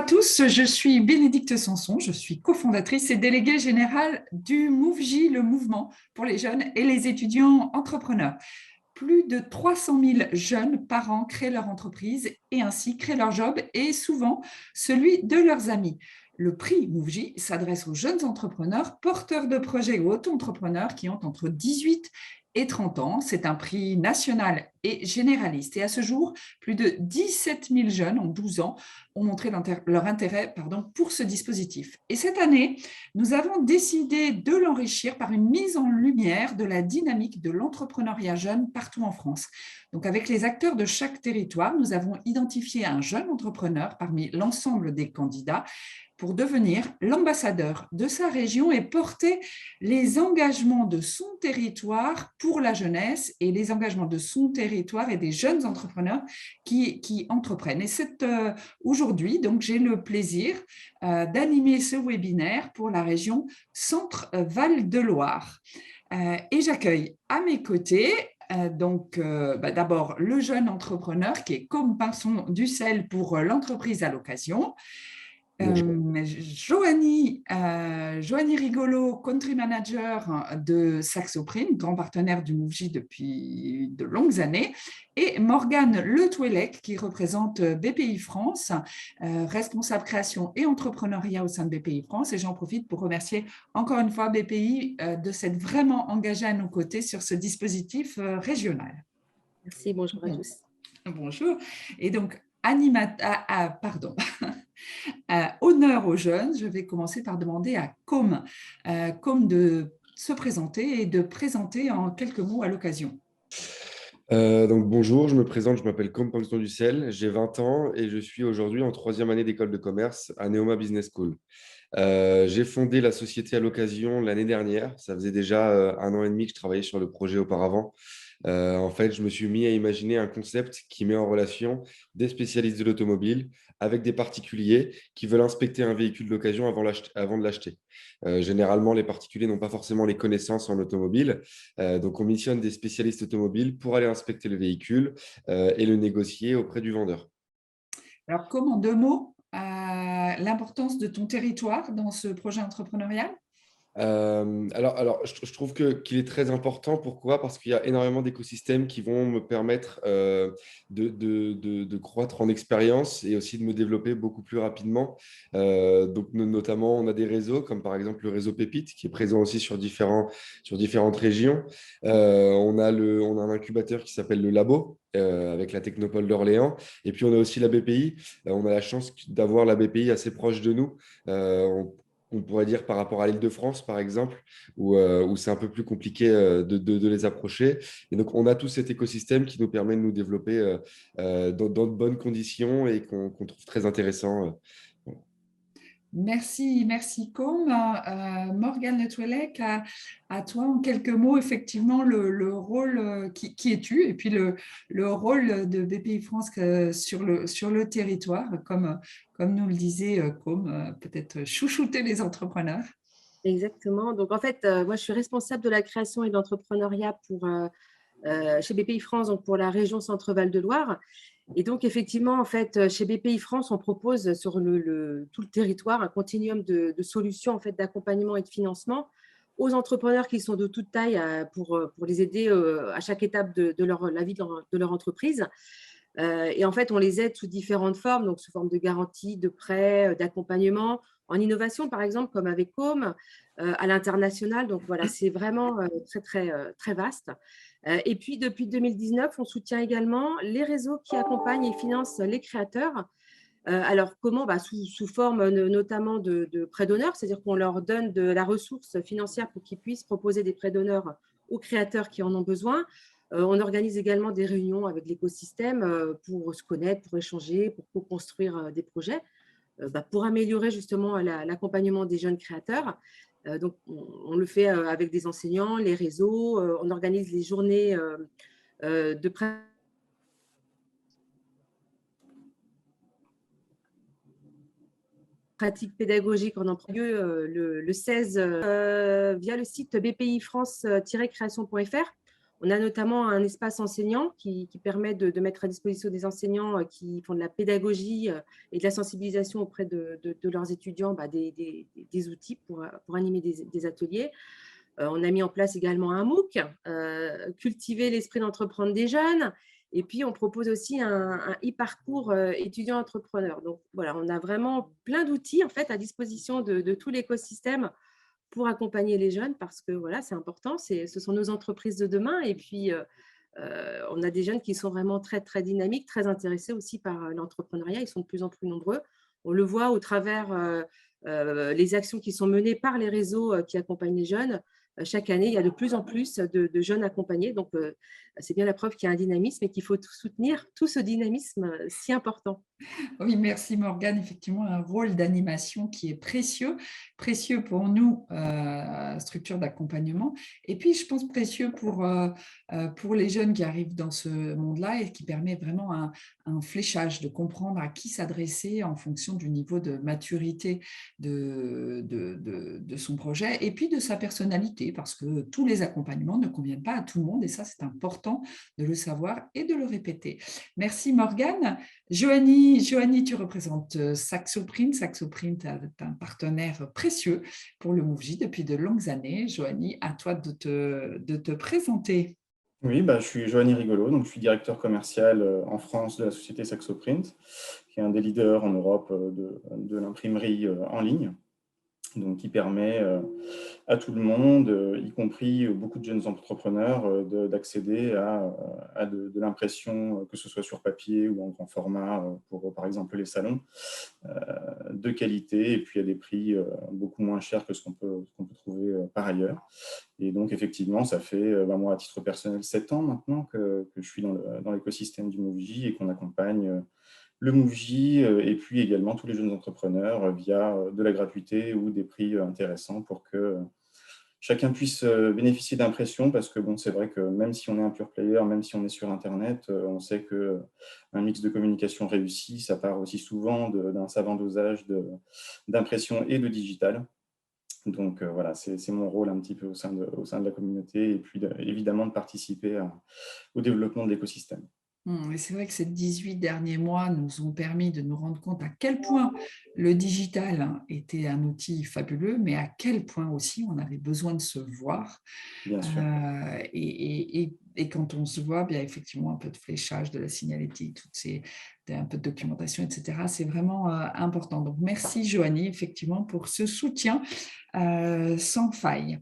tous, je suis Bénédicte Sanson, je suis cofondatrice et déléguée générale du MoveJ, le mouvement pour les jeunes et les étudiants entrepreneurs. Plus de 300 000 jeunes par an créent leur entreprise et ainsi créent leur job et souvent celui de leurs amis. Le prix MoveJ s'adresse aux jeunes entrepreneurs, porteurs de projets ou auto-entrepreneurs qui ont entre 18 et 30 ans. C'est un prix national et généraliste. Et à ce jour, plus de 17 000 jeunes en 12 ans ont montré leur intérêt pour ce dispositif. Et cette année, nous avons décidé de l'enrichir par une mise en lumière de la dynamique de l'entrepreneuriat jeune partout en France. Donc, avec les acteurs de chaque territoire, nous avons identifié un jeune entrepreneur parmi l'ensemble des candidats pour devenir l'ambassadeur de sa région et porter les engagements de son territoire pour la jeunesse et les engagements de son territoire et des jeunes entrepreneurs qui entreprennent. Et c'est aujourd'hui, donc j'ai le plaisir d'animer ce webinaire pour la région Centre-Val de Loire. Et j'accueille à mes côtés d'abord le jeune entrepreneur qui est comme Pinson du sel pour l'entreprise à l'occasion. Joanie Rigolo, country manager de Saxoprine, grand partenaire du MoveJ depuis de longues années, et Morgane Le Touellec, qui représente BPI France, responsable création et entrepreneuriat au sein de BPI France. Et j'en profite pour remercier encore une fois BPI de s'être vraiment engagé à nos côtés sur ce dispositif régional. Merci, bonjour à tous. Bonjour. Et donc, honneur aux jeunes, je vais commencer par demander à Com de se présenter et de présenter en quelques mots à l'occasion. Donc bonjour, je me présente, je m'appelle Com Paxton Ducel, j'ai 20 ans et je suis aujourd'hui en 3e année d'école de commerce à Neoma Business School. J'ai fondé la société à l'occasion l'année dernière, ça faisait déjà 1 an et demi que je travaillais sur le projet auparavant. En fait, je me suis mis à imaginer un concept qui met en relation des spécialistes de l'automobile avec des particuliers qui veulent inspecter un véhicule d'occasion avant de l'acheter. Généralement, les particuliers n'ont pas forcément les connaissances en automobile. Donc, on missionne des spécialistes automobiles pour aller inspecter le véhicule et le négocier auprès du vendeur. Alors, en 2 mots, l'importance de ton territoire dans ce projet entrepreneurial? Je trouve qu'il est très important. Pourquoi? Parce qu'il y a énormément d'écosystèmes qui vont me permettre de croître en expérience et aussi de me développer beaucoup plus rapidement. Donc, notamment, on a des réseaux comme par exemple le réseau Pépite qui est présent aussi sur différentes régions. On a un incubateur qui s'appelle le Labo avec la Technopole d'Orléans. Et puis, on a aussi la BPI. On a la chance d'avoir la BPI assez proche de nous. On pourrait dire par rapport à l'Île-de-France, par exemple, où c'est un peu plus compliqué de les approcher. Et donc, on a tout cet écosystème qui nous permet de nous développer dans de bonnes conditions et qu'on trouve très intéressant. Merci Com. Morgane Le Touellec, à toi en quelques mots, effectivement, le rôle, qui es-tu et puis le rôle de BPI France sur le territoire, comme nous le disait Com, peut-être chouchouter les entrepreneurs. Exactement. Donc, en fait, moi, je suis responsable de la création et de l'entrepreneuriat chez BPI France, donc pour la région Centre-Val de Loire. Et donc, effectivement, en fait, chez BPI France, on propose sur tout le territoire un continuum de solutions en fait, d'accompagnement et de financement aux entrepreneurs qui sont de toute taille pour les aider à chaque étape de la vie de leur entreprise. Et en fait, on les aide sous différentes formes, donc sous forme de garantie, de prêts, d'accompagnement, en innovation, par exemple, comme avec Com, à l'international. Donc voilà, c'est vraiment très vaste. Et puis, depuis 2019, on soutient également les réseaux qui accompagnent et financent les créateurs. Alors, comment? Sous forme notamment de prêts d'honneur, c'est-à-dire qu'on leur donne de la ressource financière pour qu'ils puissent proposer des prêts d'honneur aux créateurs qui en ont besoin. On organise également des réunions avec l'écosystème pour se connaître, pour échanger, pour co-construire des projets, pour améliorer justement l'accompagnement des jeunes créateurs. Donc, on le fait avec des enseignants, les réseaux, on organise les journées de pratique pédagogique en lieu le 16 via le site bpifrance-création.fr. On a notamment un espace enseignant qui permet de mettre à disposition des enseignants qui font de la pédagogie et de la sensibilisation auprès de leurs étudiants des outils pour animer des ateliers. On a mis en place également un MOOC, cultiver l'esprit d'entreprendre des jeunes. Et puis, on propose aussi un e-parcours étudiant-entrepreneur. Donc, voilà, on a vraiment plein d'outils en fait, à disposition de tout l'écosystème pour accompagner les jeunes parce que voilà, c'est important, ce sont nos entreprises de demain. Et puis, on a des jeunes qui sont vraiment très, très dynamiques, très intéressés aussi par l'entrepreneuriat. Ils sont de plus en plus nombreux. On le voit au travers les actions qui sont menées par les réseaux qui accompagnent les jeunes. Chaque année, il y a de plus en plus de jeunes accompagnés. Donc, c'est bien la preuve qu'il y a un dynamisme et qu'il faut soutenir tout ce dynamisme si important. Oui, merci Morgane. Effectivement, un rôle d'animation qui est précieux, précieux pour nous, structure d'accompagnement, et puis je pense précieux pour les jeunes qui arrivent dans ce monde-là et qui permet vraiment un fléchage, de comprendre à qui s'adresser en fonction du niveau de maturité de son projet et puis de sa personnalité, parce que tous les accompagnements ne conviennent pas à tout le monde et ça, c'est important de le savoir et de le répéter. Merci Morgane. Joanie, tu représentes Saxoprint. Saxoprint est un partenaire précieux pour le MoveJ depuis de longues années. Joanie, à toi de te présenter. Oui, je suis Joanie Rigolo, donc je suis directeur commercial en France de la société Saxoprint, qui est un des leaders en Europe de l'imprimerie en ligne, donc qui permet à tout le monde, y compris beaucoup de jeunes entrepreneurs, d'accéder à de l'impression, que ce soit sur papier ou en grand format pour, par exemple, les salons, de qualité et puis à des prix beaucoup moins chers que ce qu'on peut trouver par ailleurs. Et donc, effectivement, ça fait, moi, à titre personnel, 7 ans maintenant que je suis dans l'écosystème du MoveJ et qu'on accompagne le MoveJ et puis également tous les jeunes entrepreneurs via de la gratuité ou des prix intéressants pour que chacun puisse bénéficier d'impression, parce que bon, c'est vrai que même si on est un pure player, même si on est sur Internet, on sait qu'un mix de communication réussi, ça part aussi souvent d'un savant dosage d'impression et de digital. Donc voilà, c'est mon rôle un petit peu au sein de la communauté et puis évidemment de participer au développement de l'écosystème. Et c'est vrai que ces 18 derniers mois nous ont permis de nous rendre compte à quel point le digital était un outil fabuleux, mais à quel point aussi on avait besoin de se voir. Bien sûr. Et quand on se voit, bien effectivement, un peu de fléchage, de la signalétique, un peu de documentation, etc. C'est vraiment important. Donc, merci Joanie, effectivement, pour ce soutien sans faille.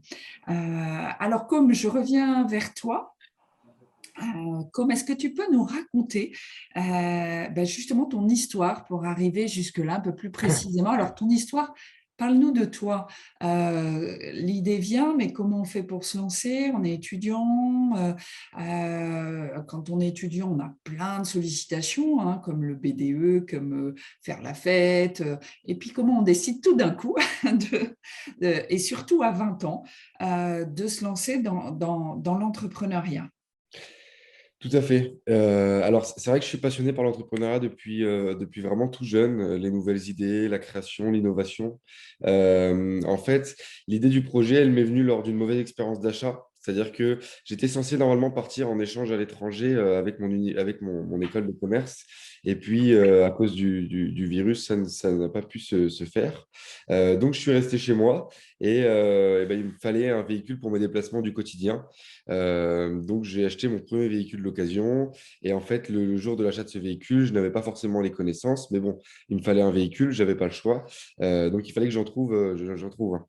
Alors, comme je reviens vers toi, comment est-ce que tu peux nous raconter justement ton histoire pour arriver jusque-là un peu plus précisément? Alors, ton histoire, parle-nous de toi. L'idée vient, mais comment on fait pour se lancer? On est étudiant. Quand on est étudiant, on a plein de sollicitations, hein, comme le BDE, comme faire la fête. Et puis, comment on décide tout d'un coup, et surtout à 20 ans, de se lancer dans l'entrepreneuriat? Tout à fait. Alors, c'est vrai que je suis passionné par l'entrepreneuriat depuis vraiment tout jeune, les nouvelles idées, la création, l'innovation. En fait, l'idée du projet, elle m'est venue lors d'une mauvaise expérience d'achat. C'est-à-dire que j'étais censé normalement partir en échange à l'étranger avec mon école de commerce. Et puis, à cause du virus, ça n'a pas pu se faire. Donc, je suis resté chez moi et il me fallait un véhicule pour mes déplacements du quotidien. Donc, j'ai acheté mon premier véhicule d'occasion. Et en fait, le jour de l'achat de ce véhicule, je n'avais pas forcément les connaissances. Mais bon, il me fallait un véhicule, je n'avais pas le choix. Donc, il fallait que j'en trouve un.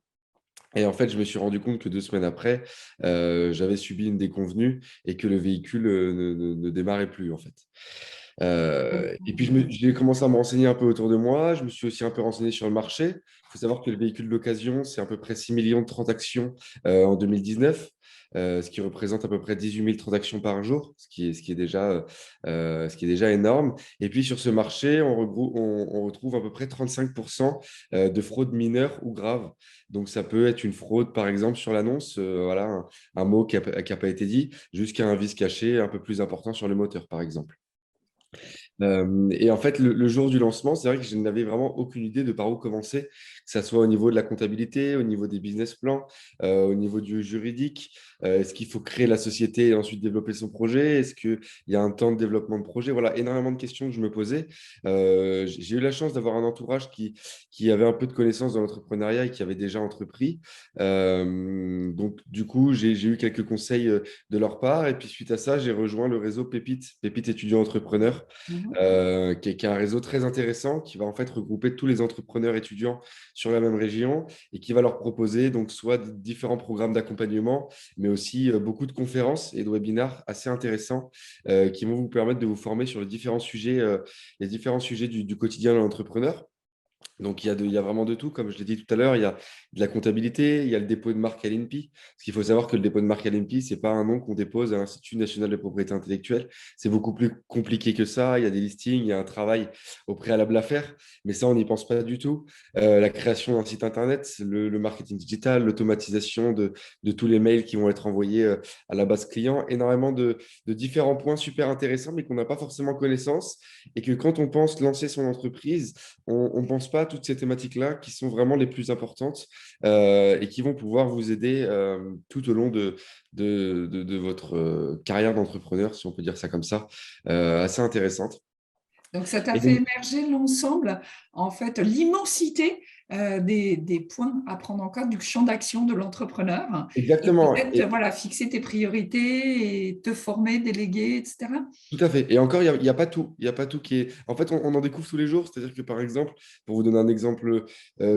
Et en fait, je me suis rendu compte que 2 semaines après, j'avais subi une déconvenue et que le véhicule ne démarrait plus, en fait. Et puis, j'ai commencé à me renseigner un peu autour de moi. Je me suis aussi un peu renseigné sur le marché. Il faut savoir que le véhicule d'occasion, c'est à peu près 6 millions de transactions en 2019, ce qui représente à peu près 18 000 transactions par jour, ce qui est déjà énorme. Et puis, sur ce marché, on retrouve à peu près 35% de fraude mineure ou grave. Donc, ça peut être une fraude, par exemple, sur l'annonce, voilà, un mot qui n'a pas été dit, jusqu'à un vice caché un peu plus important sur le moteur, par exemple. Et en fait, le jour du lancement, c'est vrai que je n'avais vraiment aucune idée de par où commencer, que ce soit au niveau de la comptabilité, au niveau des business plans, au niveau du juridique. Est-ce qu'il faut créer la société et ensuite développer son projet? Est-ce qu'il y a un temps de développement de projet? Voilà, énormément de questions que je me posais. J'ai eu la chance d'avoir un entourage qui avait un peu de connaissances dans l'entrepreneuriat et qui avait déjà entrepris. Donc, du coup, j'ai eu quelques conseils de leur part. Et puis, suite à ça, j'ai rejoint le réseau Pépite, Pépite étudiants entrepreneurs, Mhm. qui est un réseau très intéressant qui va en fait regrouper tous les entrepreneurs étudiants sur la même région et qui va leur proposer donc soit différents programmes d'accompagnement, mais aussi beaucoup de conférences et de webinars assez intéressants qui vont vous permettre de vous former sur les différents sujets du quotidien de l'entrepreneur. Donc, il y a vraiment de tout. Comme je l'ai dit tout à l'heure, il y a de la comptabilité, il y a le dépôt de marque à l'INPI. Parce qu'il faut savoir que le dépôt de marque à l'INPI, ce n'est pas un nom qu'on dépose à l'Institut national de propriété intellectuelle. C'est beaucoup plus compliqué que ça. Il y a des listings, il y a un travail au préalable à faire. Mais ça, on n'y pense pas du tout. La création d'un site Internet, le marketing digital, l'automatisation de tous les mails qui vont être envoyés à la base client. Énormément de différents points super intéressants, mais qu'on n'a pas forcément connaissance. Et que quand on pense lancer son entreprise, on ne pense pas à toutes ces thématiques-là qui sont vraiment les plus importantes et qui vont pouvoir vous aider tout au long de votre carrière d'entrepreneur, si on peut dire ça comme ça, assez intéressante. Donc, ça t'a Et fait donc, émerger l'ensemble, en fait, l'immensité des points à prendre en compte du champ d'action de l'entrepreneur et exactement. peut-être voilà, fixer tes priorités et te former, déléguer, etc. Tout à fait. Et encore, il y a pas tout. Il y a pas tout qui est. En fait, on en découvre tous les jours. C'est-à-dire que, par exemple, pour vous donner un exemple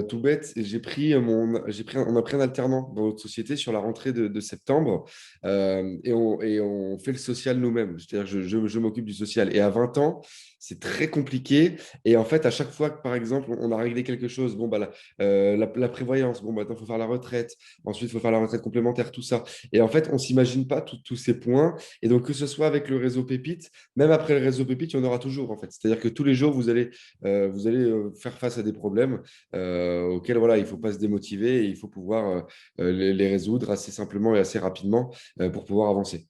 tout bête, on a pris un alternant dans notre société sur la rentrée de septembre et on fait le social nous-mêmes. C'est-à-dire, je m'occupe du social. Et à 20 ans, c'est très compliqué. Et en fait, à chaque fois que, par exemple, on a réglé quelque chose, bon, bah, la prévoyance, bon, bah, maintenant, il faut faire la retraite. Ensuite, il faut faire la retraite complémentaire, tout ça. Et en fait, on ne s'imagine pas tous ces points. Et donc, que ce soit avec le réseau Pépite, même après le réseau Pépite, il y en aura toujours en fait. C'est-à-dire que tous les jours, vous allez faire face à des problèmes auxquels voilà, il ne faut pas se démotiver et il faut pouvoir les résoudre assez simplement et assez rapidement pour pouvoir avancer.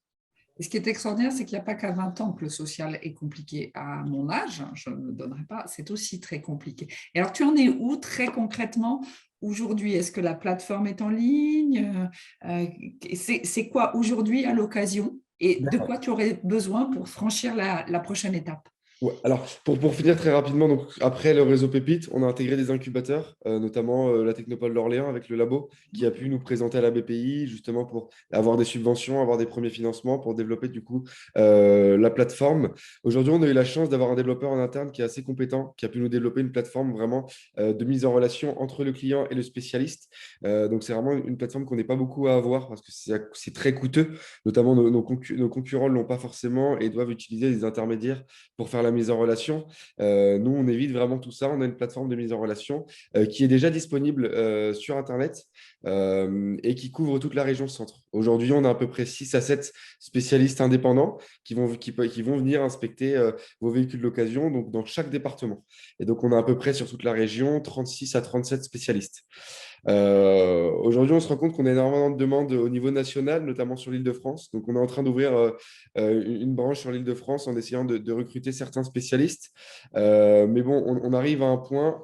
Et ce qui est extraordinaire, c'est qu'il n'y a pas qu'à 20 ans que le social est compliqué. À mon âge, je ne me donnerai pas, c'est aussi très compliqué. Et alors, tu en es où très concrètement aujourd'hui? Est-ce que la plateforme est en ligne? C'est quoi aujourd'hui à l'occasion? Et de quoi tu aurais besoin pour franchir la prochaine étape? Ouais, alors, pour finir très rapidement, donc, après le réseau Pépite, on a intégré des incubateurs, notamment la Technopole d'Orléans avec le labo, qui a pu nous présenter à la BPI, justement pour avoir des subventions, avoir des premiers financements, pour développer du coup la plateforme. Aujourd'hui, on a eu la chance d'avoir un développeur en interne qui est assez compétent, qui a pu nous développer une plateforme vraiment de mise en relation entre le client et le spécialiste. Donc, c'est vraiment une plateforme qu'on n'est pas beaucoup à avoir parce que c'est très coûteux, notamment nos concurrents ne l'ont pas forcément et doivent utiliser des intermédiaires pour faire la mise en relation. Nous, on évite vraiment tout ça. On a une plateforme de mise en relation qui est déjà disponible sur Internet et qui couvre toute la région centre. Aujourd'hui, on a à peu près 6 à 7 spécialistes indépendants qui vont venir inspecter vos véhicules d'occasion donc dans chaque département. Et donc, on a à peu près sur toute la région 36 à 37 spécialistes. Aujourd'hui, on se rend compte qu'on a énormément de demandes au niveau national, notamment sur l'Île-de-France. Donc, on est en train d'ouvrir une branche sur l'Île-de-France en essayant de recruter certains spécialistes. Mais bon, on arrive à un point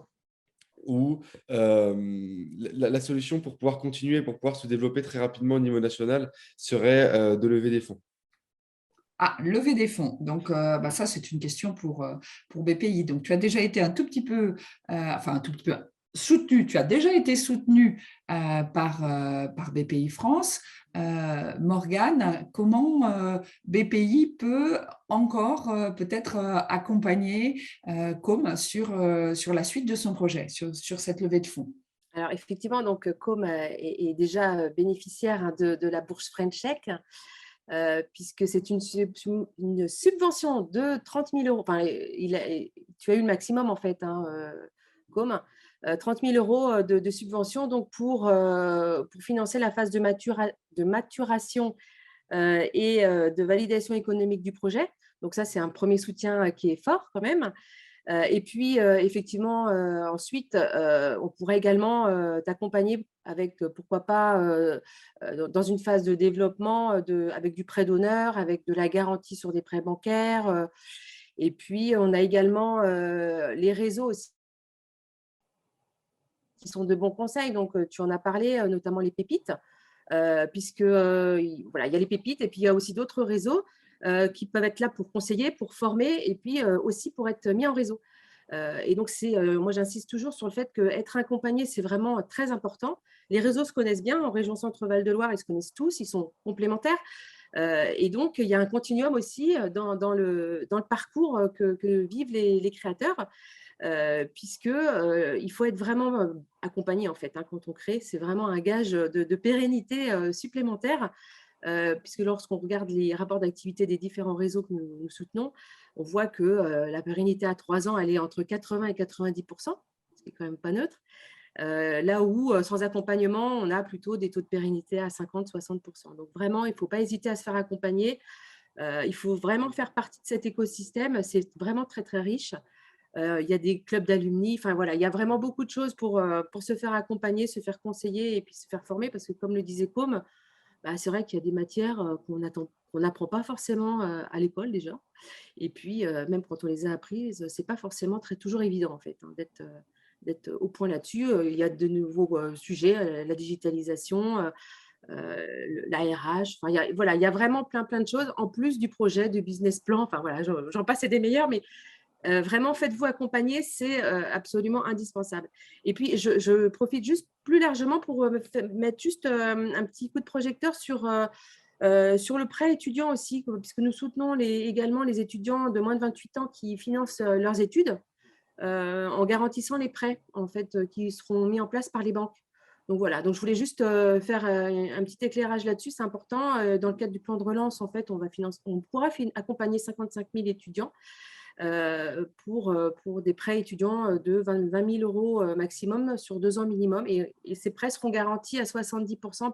où la solution pour pouvoir continuer, pour pouvoir se développer très rapidement au niveau national, serait de lever des fonds. Ah, lever des fonds. Donc, bah, ça, c'est une question pour BPI. Donc, tu as déjà été un tout petit peu, enfin, un tout petit peu soutenu. Tu as déjà été soutenu par BPI France. Morgane, comment BPI peut encore peut-être accompagner Com sur la suite de son projet, sur cette levée de fonds? Alors effectivement, donc Com est déjà bénéficiaire de la bourse French Tech, puisque c'est une subvention de 30 000 euros. Enfin, tu as eu le maximum en fait, hein, Com. 30 000 euros de subvention donc pour financer la phase de maturation et de validation économique du projet. Donc ça, c'est un premier soutien qui est fort quand même. Et puis, effectivement, ensuite, on pourrait également t'accompagner avec, pourquoi pas, dans une phase de développement, avec du prêt d'honneur, avec de la garantie sur des prêts bancaires. Et puis, on a également les réseaux aussi qui sont de bons conseils. Donc, tu en as parlé, notamment les pépites, puisque voilà, il y a les pépites et puis il y a aussi d'autres réseaux qui peuvent être là pour conseiller, pour former et puis aussi pour être mis en réseau. Et donc, moi, j'insiste toujours sur le fait qu'être accompagné, c'est vraiment très important. Les réseaux se connaissent bien. En région Centre-Val de Loire, ils se connaissent tous, ils sont complémentaires. Et donc, il y a un continuum aussi dans le parcours que vivent les créateurs, puisqu'il faut être vraiment accompagné, en fait, hein, quand on crée. C'est vraiment un gage de pérennité supplémentaire, puisque lorsqu'on regarde les rapports d'activité des différents réseaux que nous soutenons, on voit que la pérennité à 3 ans, elle est entre 80 et 90%, ce qui est quand même pas neutre. Là où, sans accompagnement, on a plutôt des taux de pérennité à 50-60%. Donc vraiment, il ne faut pas hésiter à se faire accompagner. Il faut vraiment faire partie de cet écosystème. C'est vraiment très, très riche. Il y a des clubs d'alumni. Enfin, voilà, il y a vraiment beaucoup de choses pour se faire accompagner, se faire conseiller et puis se faire former. Parce que, comme le disait Com, bah, c'est vrai qu'il y a des matières qu'on n'apprend pas forcément à l'école déjà. Et puis, même quand on les a apprises, ce n'est pas forcément toujours évident, en fait, hein, d'être au point là-dessus. Il y a de nouveaux sujets, la digitalisation, la RH. Enfin, voilà, il y a vraiment plein de choses, en plus du projet, du business plan. Enfin, voilà, j'en passe et des meilleurs, mais vraiment, faites-vous accompagner, c'est absolument indispensable. Et puis, je profite juste plus largement pour mettre juste un petit coup de projecteur sur le prêt étudiant aussi, puisque nous soutenons également les étudiants de moins de 28 ans qui financent leurs études en garantissant les prêts en fait, qui seront mis en place par les banques. Donc voilà, donc je voulais juste faire un petit éclairage là-dessus, c'est important. Dans le cadre du plan de relance, en fait, on pourra accompagner 55 000 étudiants pour des prêts étudiants de 20 000 euros maximum sur 2 ans minimum. Et ces prêts seront garantis à 70%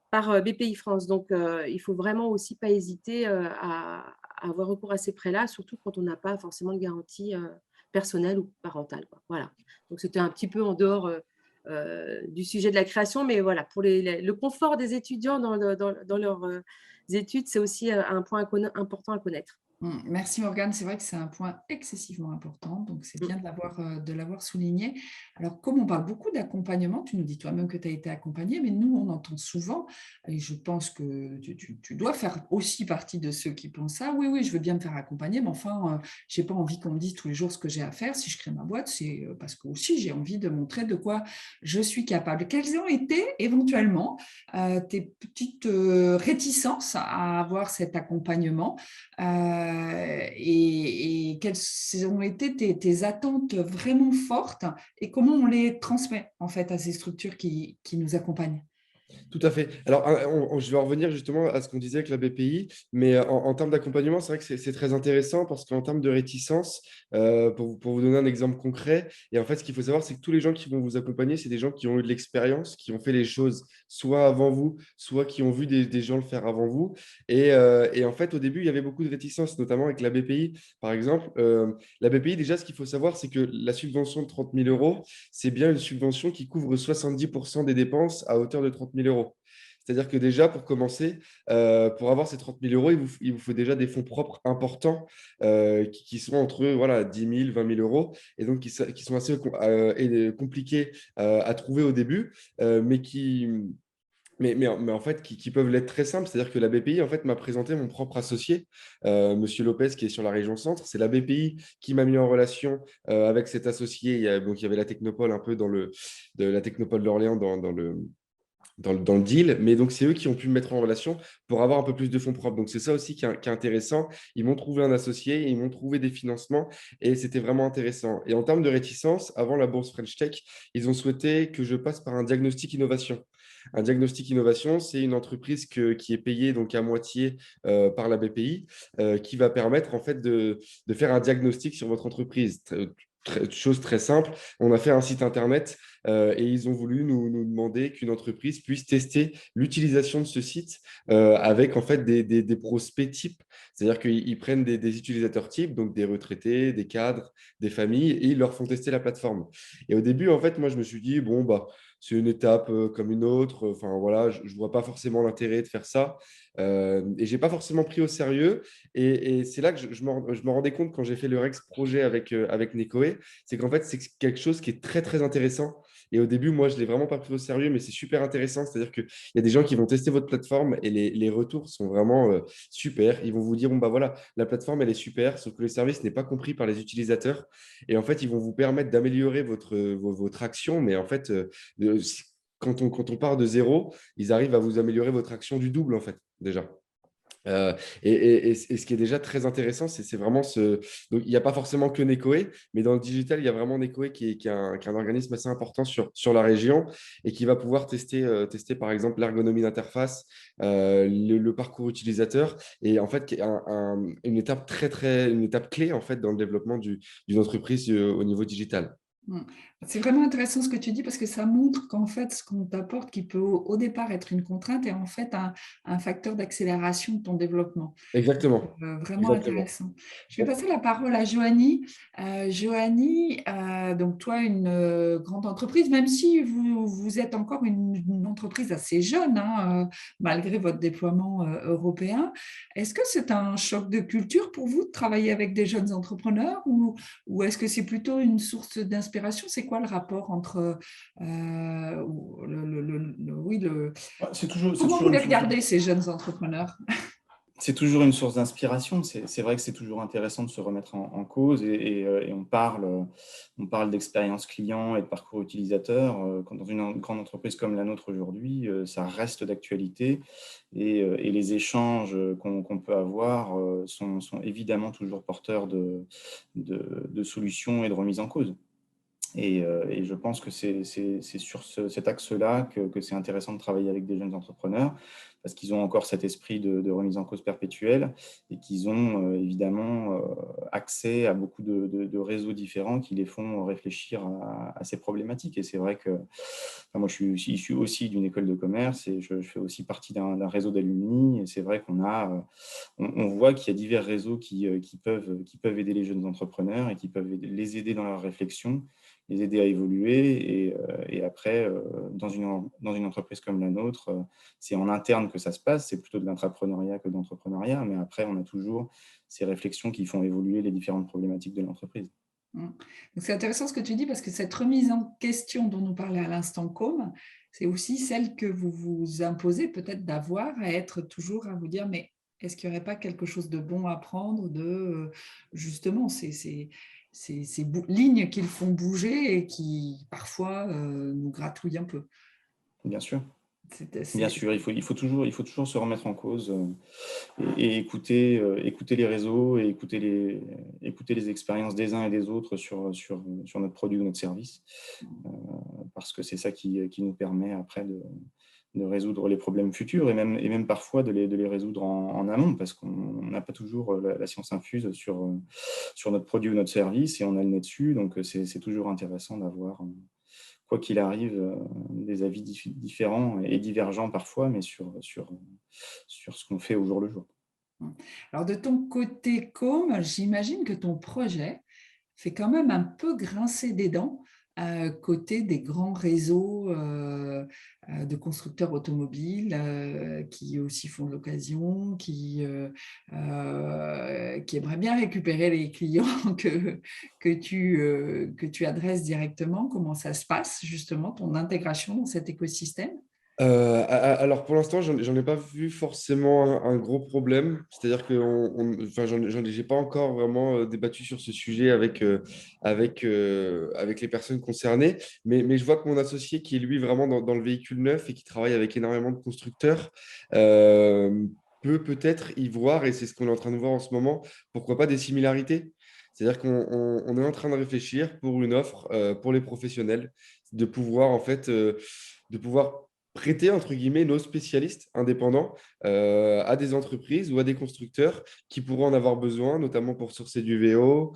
par BPI France. Donc, il ne faut vraiment aussi pas hésiter à avoir recours à ces prêts-là, surtout quand on n'a pas forcément de garantie personnelle ou parentale, quoi. Voilà. Donc, c'était un petit peu en dehors du sujet de la création, mais voilà, pour le confort des étudiants dans leurs études, c'est aussi un point important à connaître. Merci Morgane, c'est vrai que c'est un point excessivement important, donc c'est bien de l'avoir souligné. Alors, comme on parle beaucoup d'accompagnement, tu nous dis toi-même que tu as été accompagnée, mais nous, on entend souvent, et je pense que tu dois faire aussi partie de ceux qui pensent ça, oui, oui, je veux bien me faire accompagner, mais enfin, je n'ai pas envie qu'on me dise tous les jours ce que j'ai à faire. Si je crée ma boîte, c'est parce que aussi j'ai envie de montrer de quoi je suis capable. Quelles ont été éventuellement tes petites réticences à avoir cet accompagnement et quelles ont été tes attentes vraiment fortes et comment on les transmet en fait à ces structures qui nous accompagnent? Tout à fait. Alors, je vais en revenir justement à ce qu'on disait avec la BPI, mais en termes d'accompagnement, c'est vrai que c'est très intéressant parce qu'en termes de réticence, pour vous donner un exemple concret, et en fait, ce qu'il faut savoir, c'est que tous les gens qui vont vous accompagner, c'est des gens qui ont eu de l'expérience, qui ont fait les choses soit avant vous, soit qui ont vu des gens le faire avant vous. Et en fait, au début, il y avait beaucoup de réticence, notamment avec la BPI. Par exemple, la BPI, déjà, ce qu'il faut savoir, c'est que la subvention de 30 000 euros, c'est bien une subvention qui couvre 70% des dépenses à hauteur de 30 000 euros. C'est-à-dire que déjà, pour commencer, pour avoir ces 30 000 euros, il vous faut déjà des fonds propres importants qui sont entre voilà, 10 000, 20 000 euros et donc qui sont assez compliqués à trouver au début, mais en fait, qui peuvent l'être très simples. C'est-à-dire que la BPI, en fait, m'a présenté mon propre associé, Monsieur Lopez, qui est sur la région Centre. C'est la BPI qui m'a mis en relation avec cet associé. Donc, il y avait la Technopole un peu la Technopole d'Orléans dans le deal, mais donc c'est eux qui ont pu me mettre en relation pour avoir un peu plus de fonds propres. Donc c'est ça aussi qui est intéressant. Ils m'ont trouvé un associé, ils m'ont trouvé des financements et c'était vraiment intéressant. Et en termes de réticence, avant la bourse French Tech, ils ont souhaité que je passe par un diagnostic innovation. Un diagnostic innovation, c'est une entreprise qui est payée donc à moitié par la BPI, qui va permettre en fait de faire un diagnostic sur votre entreprise. Chose très simple, on a fait un site internet et ils ont voulu nous demander qu'une entreprise puisse tester l'utilisation de ce site avec en fait des prospects types C'est-à-dire qu'ils prennent des utilisateurs types, donc des retraités, des cadres, des familles, et ils leur font tester la plateforme. Et au début, en fait, moi, je me suis dit, bon, bah, c'est une étape comme une autre. Enfin, voilà, je ne vois pas forcément l'intérêt de faire ça. Et je n'ai pas forcément pris au sérieux. Et c'est là que je me rendais compte quand j'ai fait le Rex projet avec Nekoe, c'est qu'en fait, c'est quelque chose qui est très, très intéressant. Et au début, moi, je ne l'ai vraiment pas pris au sérieux, mais c'est super intéressant. C'est-à-dire qu'il y a des gens qui vont tester votre plateforme et les retours sont vraiment super. Ils vont vous dire, bon, bah voilà, la plateforme, elle est super, sauf que le service n'est pas compris par les utilisateurs. Et en fait, ils vont vous permettre d'améliorer votre action, mais en fait, quand on part de zéro, ils arrivent à vous améliorer votre action du double, en fait, déjà. Et ce qui est déjà très intéressant, c'est vraiment ce. Donc, il n'y a pas forcément que Nekoe, mais dans le digital, il y a vraiment Nekoe qui est un organisme assez important sur la région et qui va pouvoir tester par exemple, l'ergonomie d'interface, le parcours utilisateur et en fait, qui est une étape une étape clé en fait, dans le développement d'une entreprise au niveau digital. Mm. C'est vraiment intéressant ce que tu dis parce que ça montre qu'en fait, ce qu'on t'apporte, qui peut au départ être une contrainte, est en fait un facteur d'accélération de ton développement. Exactement. Vraiment Exactement. intéressant. Je vais passer la parole à Joanie. Joanie, donc toi, une grande entreprise, même si vous êtes encore une entreprise assez jeune, hein, malgré votre déploiement européen, est-ce que c'est un choc de culture pour vous de travailler avec des jeunes entrepreneurs ou est-ce que c'est plutôt une source d'inspiration? C'est quoi le rapport entre oui, C'est comment vous toujours une les source. regardez, ces jeunes entrepreneurs? C'est toujours une source d'inspiration. C'est vrai que c'est toujours intéressant de se remettre en cause et on parle d'expérience client et de parcours utilisateur. Dans une grande entreprise comme la nôtre aujourd'hui, ça reste d'actualité et les échanges qu'on peut avoir sont évidemment toujours porteurs de solutions et de remise en cause. Et je pense que c'est sur cet axe-là que c'est intéressant de travailler avec des jeunes entrepreneurs parce qu'ils ont encore cet esprit de remise en cause perpétuelle et qu'ils ont évidemment accès à beaucoup de réseaux différents qui les font réfléchir à ces problématiques. Et c'est vrai que enfin, moi, je suis issu aussi d'une école de commerce et je fais aussi partie d'un réseau d'alumni. Et c'est vrai on voit qu'il y a divers réseaux qui peuvent aider les jeunes entrepreneurs et qui peuvent les aider dans leur réflexion, les aider à évoluer. Et après, dans une entreprise comme la nôtre, c'est en interne que ça se passe. C'est plutôt de l'intrapreneuriat que d'entrepreneuriat. Mais après, on a toujours ces réflexions qui font évoluer les différentes problématiques de l'entreprise. Donc, c'est intéressant ce que tu dis parce que cette remise en question dont nous parlait à l'instant Com, c'est aussi celle que vous vous imposez peut-être d'avoir, à être toujours à vous dire, mais est-ce qu'il n'y aurait pas quelque chose de bon à prendre de justement ces lignes qui le font bouger et qui parfois nous gratouillent un peu. Bien sûr. Bien C'est- sûr, il faut toujours se remettre en cause et écouter les réseaux et écouter les expériences des uns et des autres sur notre produit ou notre service, parce que c'est ça qui nous permet après de résoudre les problèmes futurs et même parfois de les résoudre en amont, parce qu'on n'a pas toujours la science infuse sur notre produit ou notre service et on a le nez dessus, donc c'est toujours intéressant d'avoir quoi qu'il arrive, des avis différents et divergents parfois, mais sur ce qu'on fait au jour le jour. Alors, de ton côté Com, j'imagine que ton projet fait quand même un peu grincer des dents côté des grands réseaux de constructeurs automobiles qui aussi font de l'occasion, qui aimeraient bien récupérer les clients que tu adresses directement. Comment ça se passe justement, ton intégration dans cet écosystème? Alors pour l'instant, j'en ai pas vu forcément un gros problème. C'est-à-dire que enfin, j'ai pas encore vraiment débattu sur ce sujet avec les personnes concernées. Mais je vois que mon associé, qui est lui vraiment dans le véhicule neuf et qui travaille avec énormément de constructeurs, peut-être y voir, et c'est ce qu'on est en train de voir en ce moment, pourquoi pas des similarités. C'est-à-dire qu'on est en train de réfléchir pour une offre pour les professionnels, de pouvoir en fait, de pouvoir prêter, entre guillemets, nos spécialistes indépendants à des entreprises ou à des constructeurs qui pourraient en avoir besoin, notamment pour sourcer du VO,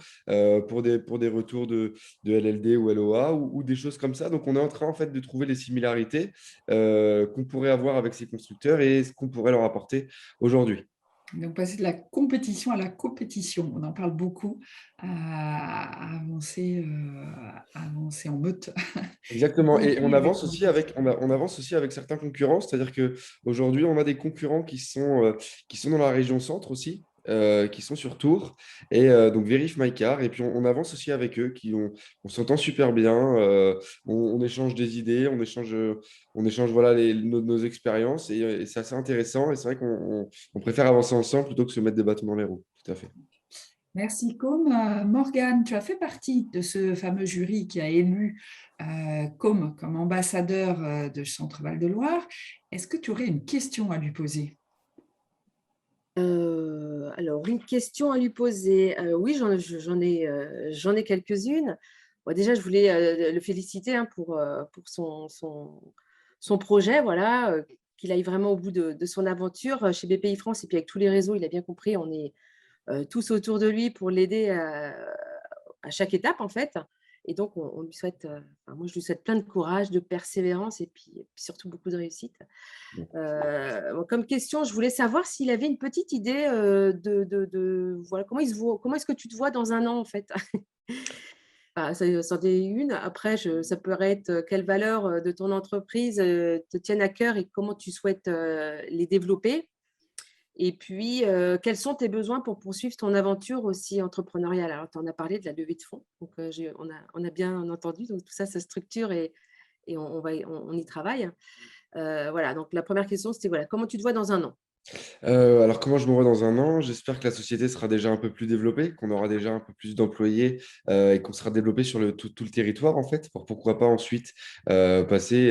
pour des retours de LLD ou LOA ou des choses comme ça. Donc, on est en train, en fait, de trouver les similarités qu'on pourrait avoir avec ces constructeurs et ce qu'on pourrait leur apporter aujourd'hui. Donc, passer de la compétition à la compétition, on en parle beaucoup, à avancer en meute. Exactement. Et on Évoluer avance en aussi meute. avec, on avance aussi avec certains concurrents. C'est-à-dire qu'aujourd'hui, on a des concurrents qui sont dans la région centre aussi, qui sont sur Tours. Et donc, Verif My Car. Et puis, on avance aussi avec eux, on s'entend super bien. On échange des idées, on échange voilà, nos expériences. Et c'est assez intéressant. Et c'est vrai on préfère avancer ensemble plutôt que se mettre des bâtons dans les roues. Tout à fait. Merci, Com. Morgane, tu as fait partie de ce fameux jury qui a élu Com comme ambassadeur de Centre Val-de-Loire. Est-ce que tu aurais une question à lui poser? Alors, une question à lui poser. Oui, j'en ai quelques-unes. Bon, déjà, je voulais le féliciter hein, pour son projet, voilà, qu'il aille vraiment au bout de son aventure chez BPI France et puis avec tous les réseaux, il a bien compris, on est tous autour de lui pour l'aider à chaque étape, en fait. Et donc, on lui souhaite, enfin, moi, je lui souhaite plein de courage, de persévérance et puis surtout beaucoup de réussite. Comme question, je voulais savoir s'il avait une petite idée voilà, comment il se voit, comment est-ce que tu te vois dans un an, en fait? Ah, c'en est une. Après, ça peut être quelles valeurs de ton entreprise te tiennent à cœur et comment tu souhaites les développer. Et puis, quels sont tes besoins pour poursuivre ton aventure aussi entrepreneuriale? Alors, tu en as parlé de la levée de fonds, donc on a bien entendu, donc tout ça, ça structure et on y travaille. Voilà, donc la première question, c'était voilà, comment tu te vois dans un an? Alors, comment je me vois dans un an? J'espère que la société sera déjà un peu plus développée, qu'on aura déjà un peu plus d'employés et qu'on sera développé sur tout le territoire, en fait, pour pourquoi pas ensuite passer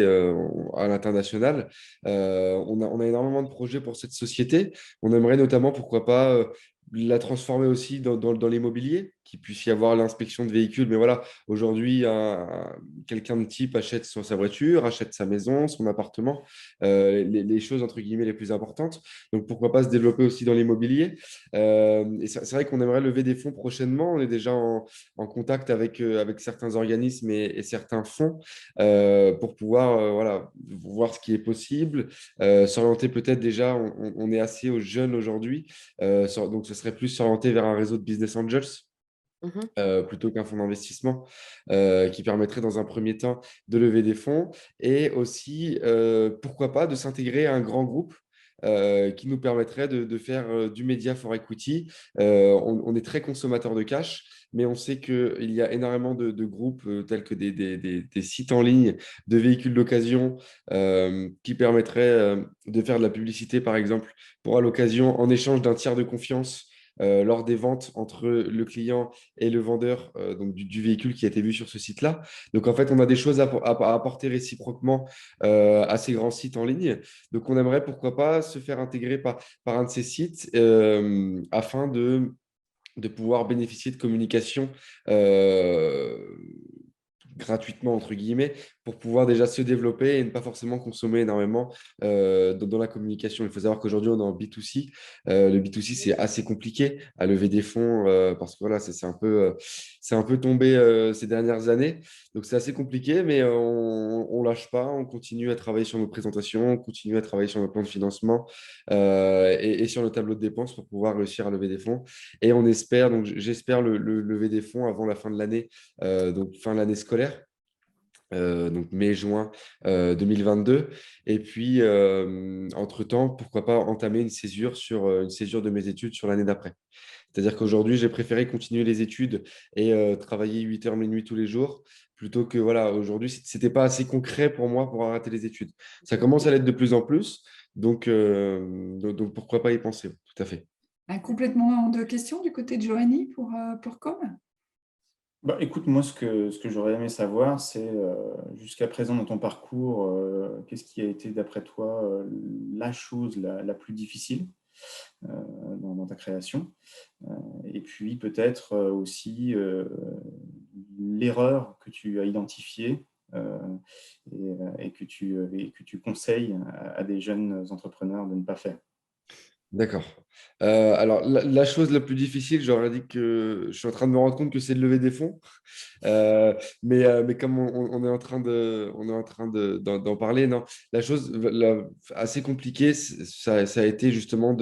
à l'international. On a énormément de projets pour cette société. On aimerait notamment, pourquoi pas, la transformer aussi dans l'immobilier, qu'il puisse y avoir l'inspection de véhicules. Mais voilà, aujourd'hui, quelqu'un de type achète sa voiture, achète sa maison, son appartement, les choses, entre guillemets, les plus importantes. Donc, pourquoi pas se développer aussi dans l'immobilier. Et c'est vrai qu'on aimerait lever des fonds prochainement. On est déjà en contact avec certains organismes et certains fonds pour pouvoir voilà, voir ce qui est possible. S'orienter peut-être déjà, on est assez aux jeunes aujourd'hui. Donc, ce serait plus s'orienter vers un réseau de business angels. Mhm. Plutôt qu'un fonds d'investissement qui permettrait dans un premier temps de lever des fonds et aussi, pourquoi pas, de s'intégrer à un grand groupe qui nous permettrait de faire du média for equity. On est très consommateur de cash, mais on sait qu'il y a énormément de groupes tels que des sites en ligne, de véhicules d'occasion qui permettraient de faire de la publicité, par exemple, pour à l'occasion, en échange d'un tiers de confiance lors des ventes entre le client et le vendeur donc du véhicule qui a été vu sur ce site-là. Donc, en fait, on a des choses à apporter réciproquement à ces grands sites en ligne. Donc, on aimerait, pourquoi pas, se faire intégrer par un de ces sites afin de pouvoir bénéficier de communication gratuitement, entre guillemets, pour pouvoir déjà se développer et ne pas forcément consommer énormément dans la communication. Il faut savoir qu'aujourd'hui, on est en B2C. Le B2C, c'est assez compliqué à lever des fonds parce que voilà, c'est un peu tombé ces dernières années. Donc, c'est assez compliqué, mais on lâche pas. On continue à travailler sur nos présentations, on continue à travailler sur nos plans de financement et sur nos tableaux de dépenses pour pouvoir réussir à lever des fonds. Et on espère, donc j'espère le lever des fonds avant la fin de l'année, donc fin de l'année scolaire donc mai-juin 2022. Et puis, entre-temps, pourquoi pas entamer une césure de mes études sur l'année d'après. C'est-à-dire qu'aujourd'hui, j'ai préféré continuer les études et travailler 8 heures minuit tous les jours, plutôt que, voilà, aujourd'hui, c'était pas assez concret pour moi pour arrêter les études. Ça commence à l'être de plus en plus, donc pourquoi pas y penser, tout à fait. Un complément de question du côté de Joanie pour Com? Bah, écoute, moi, ce que j'aurais aimé savoir, c'est jusqu'à présent dans ton parcours, qu'est-ce qui a été, d'après toi, la chose la plus difficile dans ta création? Et puis peut-être aussi l'erreur que tu as identifiée et que tu conseilles à des jeunes entrepreneurs de ne pas faire. D'accord. Alors, la chose la plus difficile, j'aurais dit que je suis en train de me rendre compte que c'est de lever des fonds. Mais comme on est en train d'en parler, non, la chose assez compliquée, ça a été justement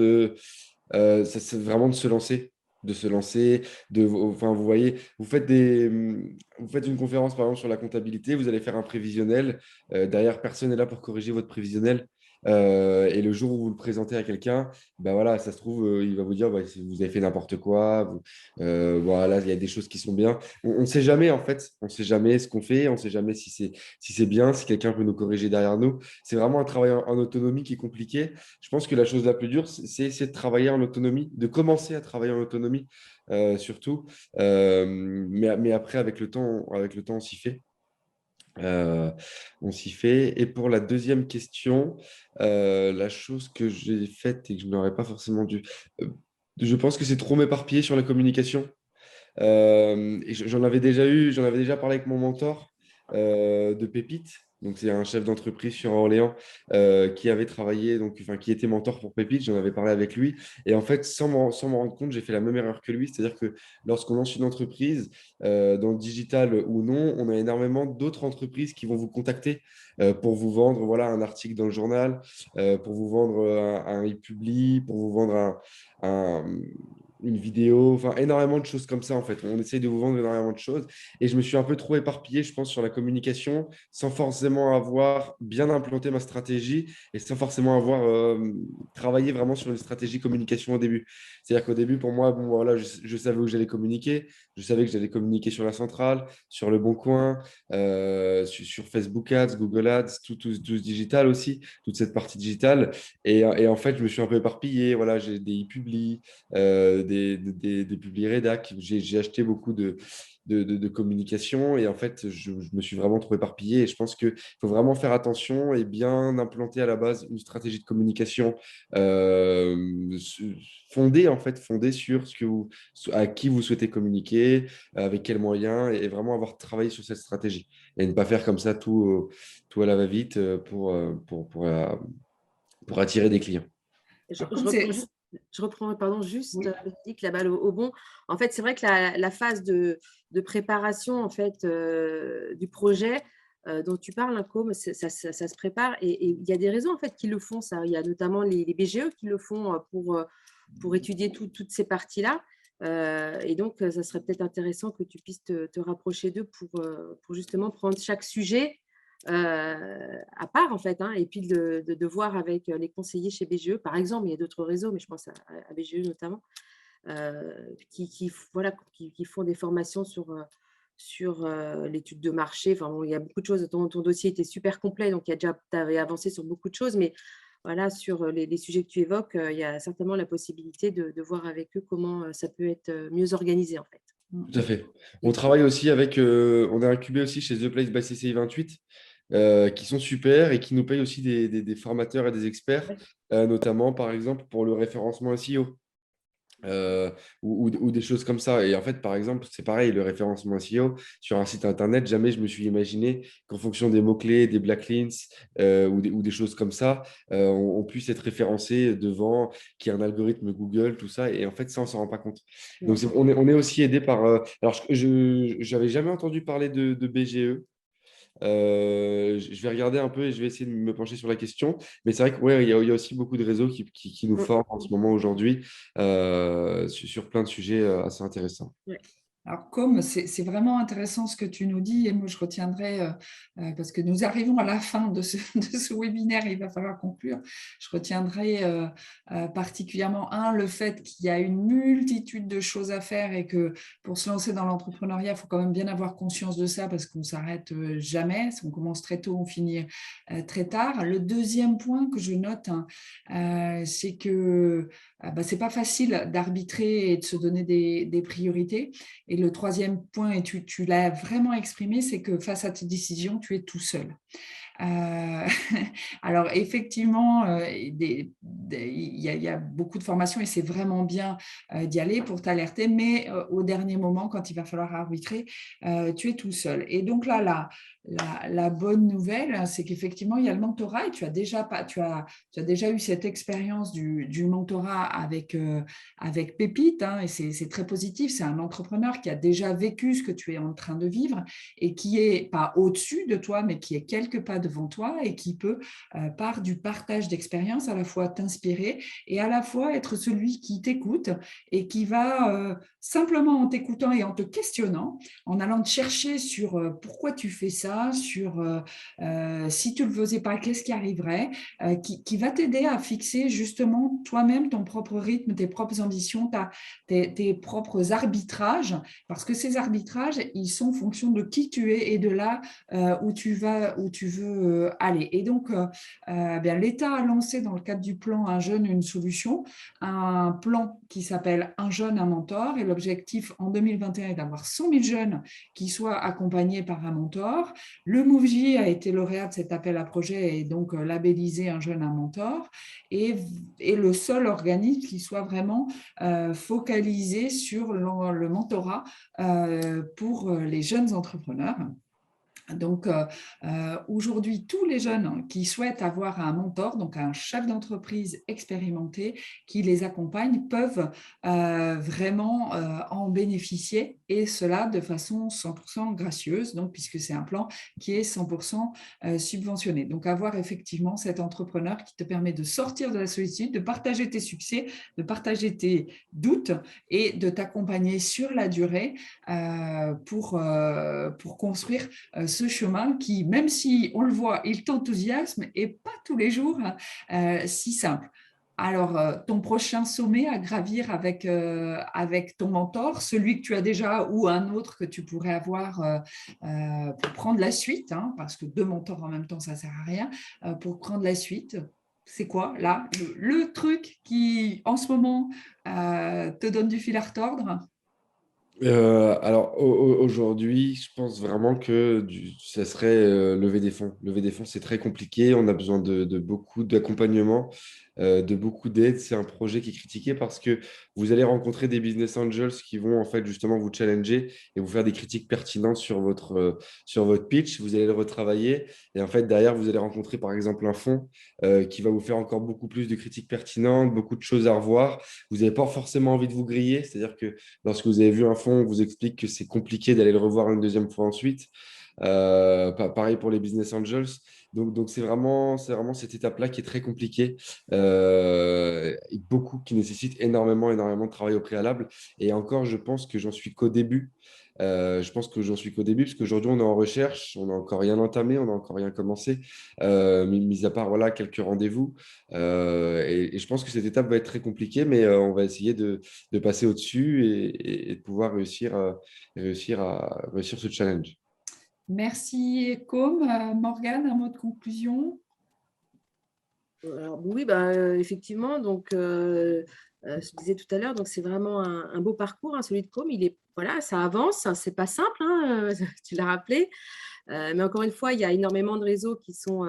c'est vraiment de se lancer. De se lancer, enfin, vous voyez, vous faites une conférence par exemple sur la comptabilité, vous allez faire un prévisionnel, derrière personne n'est là pour corriger votre prévisionnel. Et le jour où vous le présentez à quelqu'un, ben voilà, ça se trouve, il va vous dire, ouais, vous avez fait n'importe quoi, voilà, il y a des choses qui sont bien. On ne sait jamais en fait, on ne sait jamais ce qu'on fait, on ne sait jamais si c'est bien, si quelqu'un peut nous corriger derrière nous. C'est vraiment un travail en autonomie qui est compliqué. Je pense que la chose la plus dure, c'est essayer de travailler en autonomie, de commencer à travailler en autonomie surtout. Mais après, avec le temps, on s'y fait. Euh, on s'y fait. Et pour la deuxième question, la chose que j'ai faite et que je n'aurais pas forcément dû, euh, je pense que c'est trop m'éparpiller sur la communication. Et j'en avais déjà parlé avec mon mentor de Pépite. Donc, c'est un chef d'entreprise sur Orléans qui avait travaillé, donc, enfin, qui était mentor pour Pépite. J'en avais parlé avec lui. Et en fait, sans m'en rendre compte, j'ai fait la même erreur que lui. C'est-à-dire que lorsqu'on lance une entreprise, dans le digital ou non, on a énormément d'autres entreprises qui vont vous contacter pour vous vendre voilà, un article dans le journal, pour vous vendre un e-publi, pour vous vendre un, une vidéo, enfin énormément de choses comme ça en fait. On essaye de vous vendre énormément de choses et je me suis un peu trop éparpillé, je pense, sur la communication sans forcément avoir bien implanté ma stratégie et sans forcément avoir travaillé vraiment sur une stratégie communication au début. C'est-à-dire qu'au début, pour moi, bon, voilà, je savais où j'allais communiquer, je savais que j'allais communiquer sur la centrale, sur Le Bon Coin, sur Facebook Ads, Google Ads, tout ce digital aussi, toute cette partie digitale. Et en fait, je me suis un peu éparpillé. Voilà, j'ai des e-publis, des publics rédac. J'ai acheté beaucoup de communication et en fait, je me suis vraiment trop éparpillé et je pense qu'il faut vraiment faire attention et bien implanter à la base une stratégie de communication fondée sur à qui vous souhaitez communiquer, avec quels moyens et vraiment avoir travaillé sur cette stratégie et ne pas faire comme ça tout à la va-vite pour attirer des clients. Je, Alors, je comme reprends c'est… juste, je reprends, pardon, juste Oui. Bénédicte, la balle au bon. En fait, c'est vrai que la phase de préparation en fait, du projet dont tu parles, hein, Com, ça se prépare et il y a des réseaux en fait qui le font, ça. Il y a notamment les BGE qui le font pour étudier toutes ces parties-là. Et donc, ça serait peut-être intéressant que tu puisses te rapprocher d'eux pour justement prendre chaque sujet à part en fait, hein, et puis de voir avec les conseillers chez BGE, par exemple, il y a d'autres réseaux, mais je pense à BGE notamment, voilà, qui font des formations sur l'étude de marché. Enfin, bon, il y a beaucoup de choses. Ton dossier était super complet, donc tu avais avancé sur beaucoup de choses, mais voilà, sur les sujets que tu évoques, il y a certainement la possibilité de voir avec eux comment ça peut être mieux organisé en fait. Tout à fait. On travaille aussi avec, on est incubé aussi chez The Place by CCI 28, qui sont super et qui nous payent aussi des formateurs et des experts, notamment par exemple pour le référencement SEO. Ou des choses comme ça. Et en fait, par exemple, c'est pareil, le référencement SEO sur un site internet, jamais je me suis imaginé qu'en fonction des mots-clés, des backlinks ou des choses comme ça, on puisse être référencé devant, qu'il y ait un algorithme Google, tout ça. Et en fait, ça, on ne s'en rend pas compte. Donc, on est aussi aidé par. Alors, je n'avais jamais entendu parler de BGE. Je vais regarder un peu et je vais essayer de me pencher sur la question. Mais c'est vrai qu'il ouais, il y a aussi beaucoup de réseaux qui nous forment en ce moment aujourd'hui sur plein de sujets assez intéressants. Ouais. Alors, comme c'est vraiment intéressant ce que tu nous dis, et moi je retiendrai, parce que nous arrivons à la fin de ce webinaire, il va falloir conclure, je retiendrai particulièrement, le fait qu'il y a une multitude de choses à faire et que pour se lancer dans l'entrepreneuriat, il faut quand même bien avoir conscience de ça parce qu'on ne s'arrête jamais, si on commence très tôt, on finit très tard. Le deuxième point que je note, c'est que c'est pas facile d'arbitrer et de se donner des priorités. Et le troisième point, et tu l'as vraiment exprimé, c'est que face à tes décisions, tu es tout seul. Alors effectivement, il y a beaucoup de formations et c'est vraiment bien d'y aller pour t'alerter, mais au dernier moment, quand il va falloir arbitrer, tu es tout seul. Et donc là, la bonne nouvelle, c'est qu'effectivement, il y a le mentorat et tu as déjà eu cette expérience du mentorat avec Pépite, et c'est très positif. C'est un entrepreneur qui a déjà vécu ce que tu es en train de vivre et qui est pas au-dessus de toi, mais qui est quelque pas devant toi et qui peut, par du partage d'expérience, à la fois t'inspirer et à la fois être celui qui t'écoute et qui va simplement en t'écoutant et en te questionnant, en allant te chercher sur pourquoi tu fais ça, sur si tu ne le faisais pas, qu'est-ce qui arriverait, qui va t'aider à fixer justement toi-même ton propre rythme, tes propres ambitions, tes propres arbitrages, parce que ces arbitrages, ils sont en fonction de qui tu es et de là où tu veux aller. Et donc, bien, l'État a lancé dans le cadre du plan Un jeune, une solution, un plan qui s'appelle Un jeune, un mentor. Et l'objectif en 2021 est d'avoir 100 000 jeunes qui soient accompagnés par un mentor. Le MOVJ a été lauréat de cet appel à projet et donc labellisé Un jeune, un mentor. Et le seul organisme qui soit vraiment focalisé sur le mentorat pour les jeunes entrepreneurs. Donc, aujourd'hui, tous les jeunes qui souhaitent avoir un mentor, donc un chef d'entreprise expérimenté qui les accompagne, peuvent vraiment en bénéficier, et cela de façon 100% gracieuse, donc, puisque c'est un plan qui est 100% subventionné. Donc, avoir effectivement cet entrepreneur qui te permet de sortir de la solitude, de partager tes succès, de partager tes doutes et de t'accompagner sur la durée pour construire ce chemin qui, même si on le voit, il t'enthousiasme et pas tous les jours si simple. Alors, ton prochain sommet à gravir avec ton mentor, celui que tu as déjà ou un autre que tu pourrais avoir pour prendre la suite, hein, parce que 2 mentors en même temps, ça ne sert à rien, pour prendre la suite, c'est quoi, là, le truc qui, en ce moment, te donne du fil à retordre? Alors aujourd'hui, je pense vraiment que ça serait lever des fonds. Lever des fonds, c'est très compliqué. On a besoin de beaucoup d'accompagnement, de beaucoup d'aide. C'est un projet qui est critiqué parce que vous allez rencontrer des business angels qui vont en fait justement vous challenger et vous faire des critiques pertinentes sur votre pitch. Vous allez le retravailler et en fait derrière, vous allez rencontrer par exemple un fonds qui va vous faire encore beaucoup plus de critiques pertinentes, beaucoup de choses à revoir. Vous n'avez pas forcément envie de vous griller, c'est-à-dire que lorsque vous avez vu un fonds, on vous explique que c'est compliqué d'aller le revoir une deuxième fois ensuite. Pareil pour les business angels. Donc c'est vraiment cette étape-là qui est très compliquée et beaucoup qui nécessite énormément de travail au préalable. Et encore, je pense que j'en suis qu'au début. Parce qu'aujourd'hui, on est en recherche, on n'a encore rien entamé, on n'a encore rien commencé, mis à part voilà, quelques rendez-vous. Et je pense que cette étape va être très compliquée, mais on va essayer de passer au-dessus et de pouvoir réussir ce challenge. Merci, Com. Morgane, un mot de conclusion? Alors, oui, effectivement, donc je disais tout à l'heure, donc c'est vraiment un beau parcours, hein, celui de Com. Voilà, ça avance, hein, c'est pas simple, hein, tu l'as rappelé. Mais encore une fois, il y a énormément de réseaux qui sont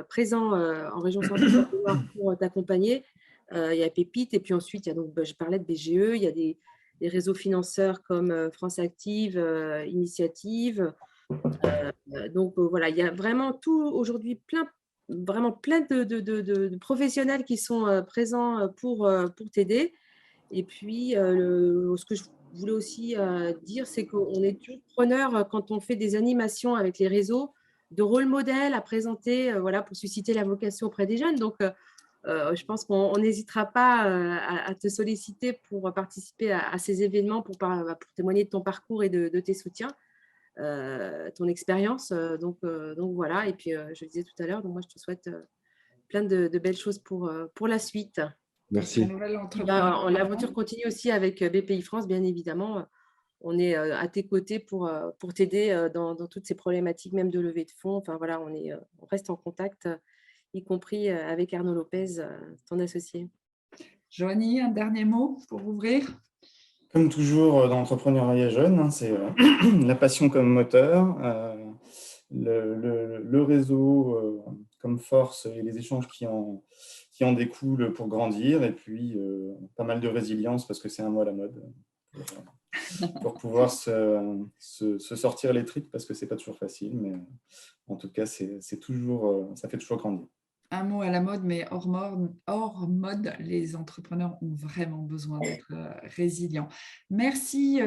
présents en région centrale pour t'accompagner. Il y a Pépite, et puis ensuite, il y a donc, je parlais de BGE, il y a des réseaux financeurs comme France Active, Initiative. Donc voilà, il y a vraiment tout aujourd'hui, vraiment plein de professionnels qui sont présents pour t'aider. Et puis, ce que je voulais aussi dire, c'est qu'on est toujours preneur quand on fait des animations avec les réseaux, de rôle modèle à présenter, voilà, pour susciter la vocation auprès des jeunes. Donc, je pense qu'on n'hésitera pas à te solliciter pour participer à ces événements, pour témoigner de ton parcours et de tes soutiens. Ton expérience. Donc voilà, et puis je le disais tout à l'heure, donc moi je te souhaite plein de belles choses pour la suite. Merci. L'aventure continue aussi avec BPI France, bien évidemment. On est à tes côtés pour t'aider dans toutes ces problématiques, même de levée de fonds. Enfin voilà, on reste en contact, y compris avec Arnaud Lopez, ton associé. Joanie, un dernier mot pour ouvrir? Comme toujours dans l'entrepreneuriat jeune, hein, c'est la passion comme moteur, le réseau comme force et les échanges qui en découlent pour grandir, et puis pas mal de résilience parce que c'est un mot à la mode pour pouvoir se sortir les tripes, parce que c'est pas toujours facile, mais en tout cas ça fait toujours grandir. un mot à la mode, mais hors mode, les entrepreneurs ont vraiment besoin d'être résilients. Merci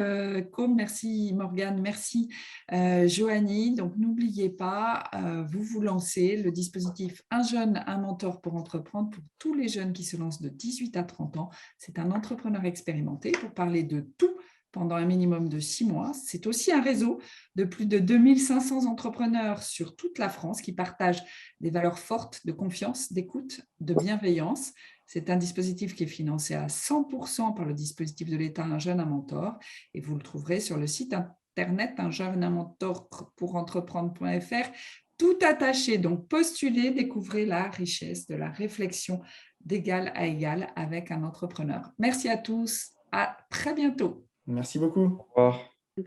Com, merci Morgane, merci Joanie. Donc n'oubliez pas, vous vous lancez le dispositif Un jeune, un mentor pour entreprendre pour tous les jeunes qui se lancent de 18 à 30 ans. C'est un entrepreneur expérimenté pour parler de tout pendant un minimum de 6 mois. C'est aussi un réseau de plus de 2500 entrepreneurs sur toute la France qui partagent des valeurs fortes de confiance, d'écoute, de bienveillance. C'est un dispositif qui est financé à 100% par le dispositif de l'État Un jeune, un mentor, et vous le trouverez sur le site internet unjeune-un-mentor-pour-entreprendre.fr, tout attaché. Donc postulez, découvrez la richesse de la réflexion d'égal à égal avec un entrepreneur. Merci à tous, à très bientôt. Merci beaucoup. Au revoir.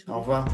Au revoir.